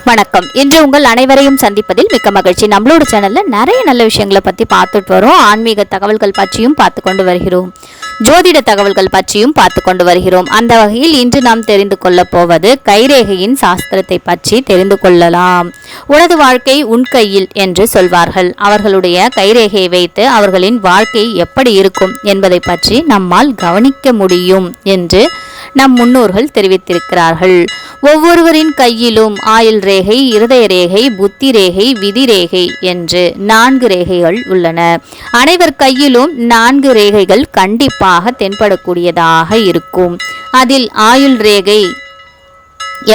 வணக்கம். இன்று உங்கள் அனைவரையும் சந்திப்பதில் மிக்க மகிழ்ச்சி. நம்மளோட சேனல்ல நிறைய நல்ல விஷயங்களை பத்தி பார்த்துட்டு வரோம். ஆன்மீக தகவல்கள் பற்றியும் பார்த்து கொண்டு வருகிறோம். ஜோதிட தகவல்கள் பற்றியும் பார்த்து கொண்டு வருகிறோம். அந்த வகையில் இன்று நாம் தெரிந்து கொள்ள போவது கைரேகையின் சாஸ்திரத்தை பற்றி தெரிந்து கொள்ளலாம். உனது வாழ்க்கை உன் கையில் என்று சொல்வார்கள். அவர்களுடைய கைரேகையை வைத்து அவர்களின் வாழ்க்கை எப்படி இருக்கும் என்பதை பற்றி நம்மால் கவனிக்க முடியும் என்று நம் முன்னோர்கள் தெரிவித்திருக்கிறார்கள். ஒவ்வொருவரின் கையிலும் ஆயுள் ரேகை, இருதய ரேகை, புத்தி ரேகை, விதி ரேகை என்று 4 ரேகைகள் உள்ளன. அனைவர் கையிலும் 4 ரேகைகள் கண்டிப்பாக தென்படக்கூடியதாக இருக்கும். அதில் ஆயுள் ரேகை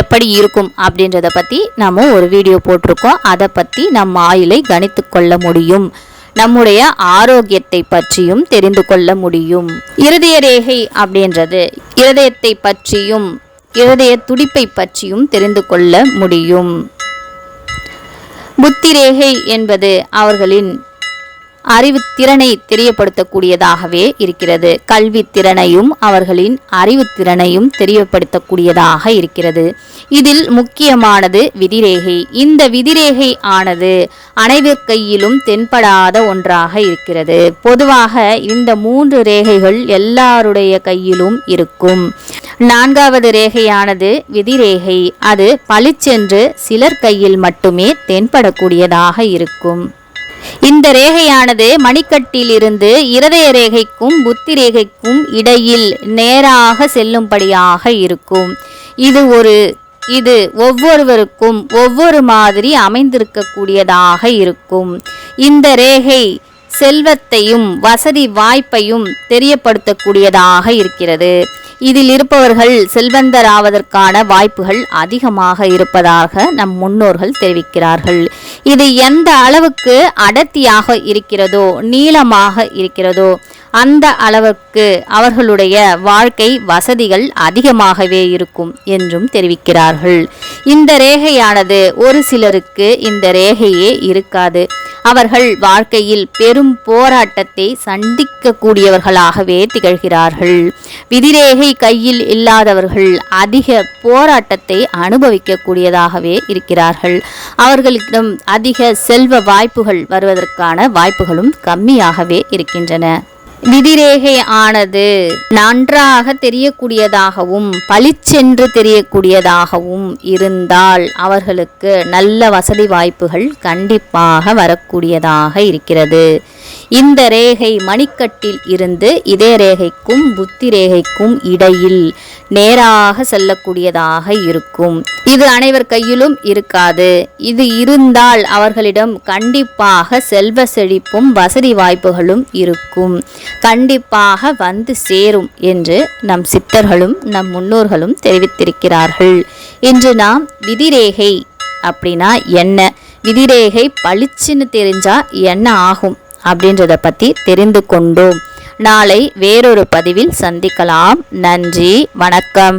எப்படி இருக்கும் அப்படின்றத பற்றி நம்ம ஒரு வீடியோ போட்டிருக்கோம். அதை பற்றி நம்ம ஆயுளை கணித்து கொள்ள முடியும். நம்முடைய ஆரோக்கியத்தை பற்றியும் தெரிந்து கொள்ள முடியும். இருதய ரேகை அப்படின்றது இருதயத்தை பற்றியும் இருதய துடிப்பை பற்றியும் தெரிந்து கொள்ள முடியும். புத்தி ரேகை என்பது அவர்களின் அறிவு திறனை தெரியப்படுத்தக்கூடியதாகவே இருக்கிறது. கல்வி திறனையும் அவர்களின் அறிவு திறனையும் தெரியப்படுத்தக்கூடியதாக இருக்கிறது. இதில் முக்கியமானது விதிரேகை. இந்த விதிரேகை ஆனது அனைவர் கையிலும் தென்படாத ஒன்றாக இருக்கிறது. பொதுவாக இந்த 3 ரேகைகள் எல்லாருடைய கையிலும் இருக்கும். 4வது ரேகையானது விதிரேகை. அது பளிச்சென்று சிலர் கையில் மட்டுமே தென்படக்கூடியதாக இருக்கும். இந்த ரேகையானது மணிக்கட்டில் இருந்து இருதய ரேகைக்கும் புத்தி ரேகைக்கும் இடையில் நேராக செல்லும்படியாக இருக்கும். இது ஒவ்வொருவருக்கும் ஒவ்வொரு மாதிரி அமைந்திருக்கக்கூடியதாக இருக்கும். இந்த ரேகை செல்வத்தையும் வசதி வாய்ப்பையும் தெரியப்படுத்தக்கூடியதாக இருக்கிறது. இதில் இருப்பவர்கள் செல்வந்தராவதற்கான வாய்ப்புகள் அதிகமாக இருப்பதாக நம் முன்னோர்கள் தெரிவிக்கிறார்கள். இது எந்த அளவுக்கு அடர்த்தியாக இருக்கிறதோ, நீளமாக இருக்கிறதோ, அந்த அளவுக்கு அவர்களுடைய வாழ்க்கை வசதிகள் அதிகமாகவே இருக்கும் என்றும் தெரிவிக்கிறார்கள். இந்த ரேகையானது ஒரு சிலருக்கு இந்த ரேகையே இருக்காது. அவர்கள் வாழ்க்கையில் பெரும் போராட்டத்தை சந்திக்கக்கூடியவர்களாகவே திகழ்கிறார்கள். விதிரேகை கையில் இல்லாதவர்கள் அதிக போராட்டத்தை அனுபவிக்கக்கூடியதாகவே இருக்கிறார்கள். அவர்களிடம் அதிக செல்வ வாய்ப்புகள் வருவதற்கான வாய்ப்புகளும் கம்மியாகவே இருக்கின்றன. விதிரேகை ஆனது நன்றாக தெரியக்கூடியதாகவும் பளிச்சென்று தெரியக்கூடியதாகவும் இருந்தால் அவர்களுக்கு நல்ல வசதி வாய்ப்புகள் கண்டிப்பாக வரக்கூடியதாக இருக்கிறது. இந்த ரேகை மணிக்கட்டில் இருந்து இதய ரேகைக்கும் புத்தி ரேகைக்கும் இடையில் நேராக செல்லக்கூடியதாக இருக்கும். இது அனைவர் கையிலும் இருக்காது. இது இருந்தால் அவர்களிடம் கண்டிப்பாக செல்வ செழிப்பும் வசதி வாய்ப்புகளும் இருக்கும். கண்டிப்பாக வந்து சேரும் என்று நம் சித்தர்களும் நம் முன்னோர்களும் தெரிவித்திருக்கிறார்கள். இன்று நாம் விதிரேகை அப்படின்னா என்ன, விதிரேகை பளிச்சுன்னு தெரிஞ்சா என்ன ஆகும் அப்படின்றத பற்றி தெரிந்து கொண்டோம். நாளை வேறொரு பதிவில் சந்திக்கலாம். நன்றி, வணக்கம்.